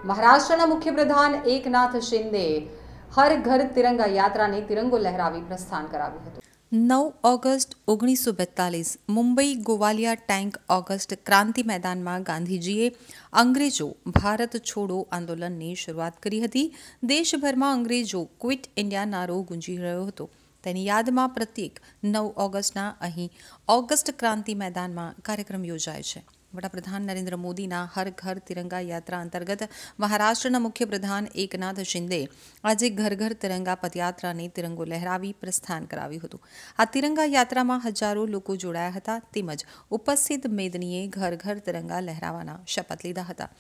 મહારાષ્ટ્રના મુખ્યપ્રધાન એકનાથ શિંદે હર ઘર તિરંગા યાત્રાને તિરંગો લહેરાવી પ્રસ્થાન કરાવ્યું હતું। 9 ઓગસ્ટ 1942 મુંબઈ ગોવાલિયા ટેન્ક ઓગસ્ટ ક્રાંતિ મેદાનમાં ગાંધીજીએ અંગ્રેજો ભારત છોડો આંદોલનની શરૂઆત કરી હતી। દેશભરમાં અંગ્રેજો ક્વિટ ઇન્ડિયા નારો ગુંજી રહ્યો હતો। તેની યાદમાં પ્રત્યેક 9 ઓગસ્ટના અહીં ઓગસ્ટ ક્રાંતિ મેદાનમાં કાર્યક્રમ યોજાય છે। વડાપ્રધાન નરેન્દ્ર મોદીના હર ઘર તિરંગા યાત્રા અંતર્ગત મહારાષ્ટ્રના મુખ્યપ્રધાન એકનાથ શિંદે આજે ઘર ઘર તિરંગા પદયાત્રાને તિરંગો લહેરાવી પ્રસ્થાન કરાવ્યું હતું। આ તિરંગા યાત્રામાં હજારો લોકો જોડાયા હતા તેમજ ઉપસ્થિત મેદનીએ ઘર ઘર તિરંગા લહેરાવવાના શપથ લીધા હતા।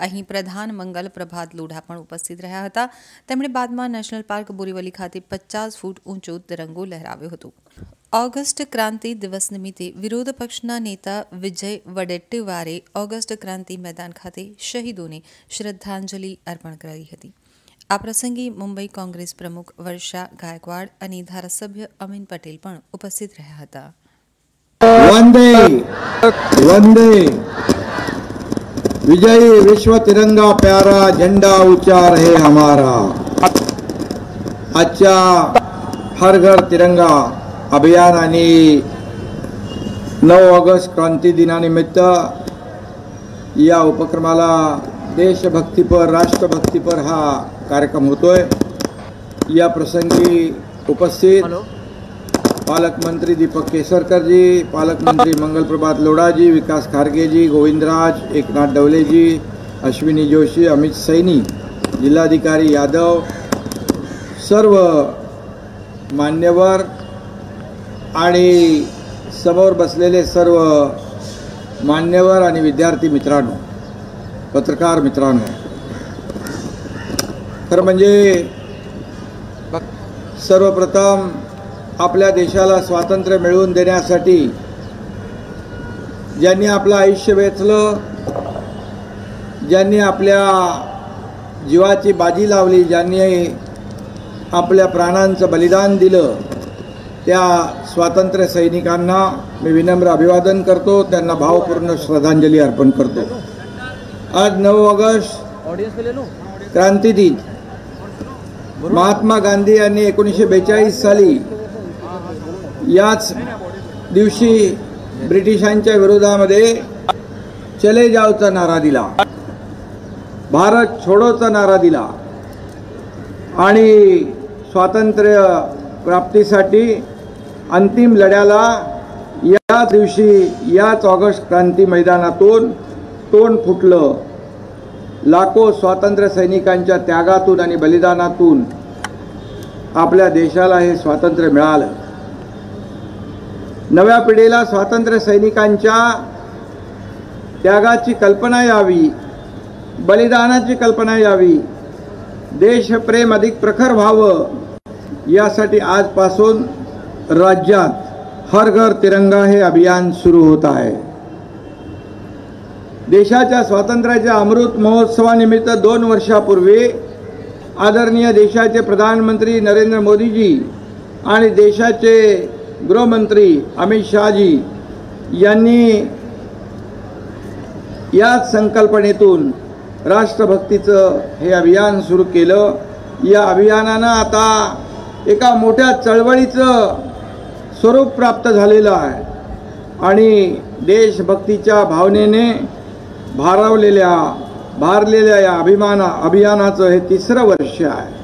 અહીં પ્રધાન મંગલ પ્રભાત લોઢા પણ ઉપસ્થિત રહ્યા હતા। તેમણે બાદમાં નેશનલ પાર્ક બોરીવલી ખાતે 50 ફૂટ ઊંચો તિરંગો લહેરાવ્યો હતો। ઓગસ્ટ ક્રાંતિ દિવસ નિમિત્તે વિરોધ પક્ષના નેતા વિજય વડેટ્ટીવારે ઓગસ્ટ ક્રાંતિ મેદાન ખાતે શહીદોને શ્રદ્ધાંજલિ અર્પણ કરી હતી। આ પ્રસંગે મુંબઈ કોંગ્રેસ પ્રમુખ વર્ષા ગાયકવાડ અને ધારાસભ્ય અમીન પટેલ પણ ઉપસ્થિત રહ્યા હતા। वंदे वंदे विजयी विश्व तिरंगा प्यारा झंडा ऊंचा रहे हमारा। आजच्या हर घर तिरंगा अभियान आणि 9 ऑगस्ट क्रांती दिनानिमित्त या उपक्रमाला देशभक्तीपर राष्ट्रभक्तीपर हा कार्यक्रम होतोय। या प्रसंगी उपस्थित पालकमंत्री दीपक केसरकर जी, पालकमंत्री मंगल प्रभात लोढ़ा जी, विकास खारगे जी, गोविंदराज, एकनाथ डवले जी, अश्विनी जोशी, अमित सैनी, जिल्हाधिकारी यादव, सर्व मान्यवर आणि समोर बसलेले सर्व मान्यवर आणि विद्यार्थी मित्रांनो, पत्रकार मित्रांनो, खरं म्हणजे सर्वप्रथम आपल्या देशाला स्वातंत्र्य मिळवून देण्यासाठी ज्यांनी आपलं आयुष्य वेचलं, ज्यांनी आपल्या जीवाची बाजी लावली, ज्यांनी आपल्या प्राणांचं बलिदान दिलं, त्या स्वातंत्र्य सैनिकांना मी विनम्र अभिवादन करतो, त्यांना भावपूर्ण श्रद्धांजली अर्पण करतो। आज 9 ऑगस्ट क्रांती दिन महात्मा गांधी यांनी 1942 साली याच दिवशी ब्रिटिशांच्या विरोधामध्ये चले जाओचा नारा दिला, भारत छोडोचा नारा दिला आणि स्वातंत्र्य प्राप्तीसाठी अंतिम लढ्याला या दिवशी याच ऑगस्ट क्रांती मैदानातून तोंड फुटलं। लाखो स्वातंत्र्य सैनिकांच्या त्यागातून आणि बलिदानातून आपल्या देशाला हे स्वातंत्र्य मिळालं। नव्या पिढीला स्वातंत्र्य सैनिकांच्या त्यागाची कल्पना यावी, बलिदानाची कल्पना यावी, देशप्रेम अधिक प्रखर व्हावं, यासाठी आजपासून राज्यात हर घर तिरंगा हे अभियान सुरू होत आहे। देशाच्या स्वातंत्र्याच्या अमृत महोत्सवानिमित्त 2 वर्षापूर्वी आदरणीय देशाचे प्रधानमंत्री नरेंद्र मोदीजी आणि देशाचे गृहमंत्री अमित शहाजी यांनी याच संकल्पनेतून राष्ट्रभक्तीचं हे अभियान सुरू केलं। या अभियानानं आता एका मोठ्या चळवळीचं स्वरूप प्राप्त झालेलं आहे आणि देशभक्तीच्या भावनेने भारलेल्या या अभियानाचं हे 3रं वर्ष आहे।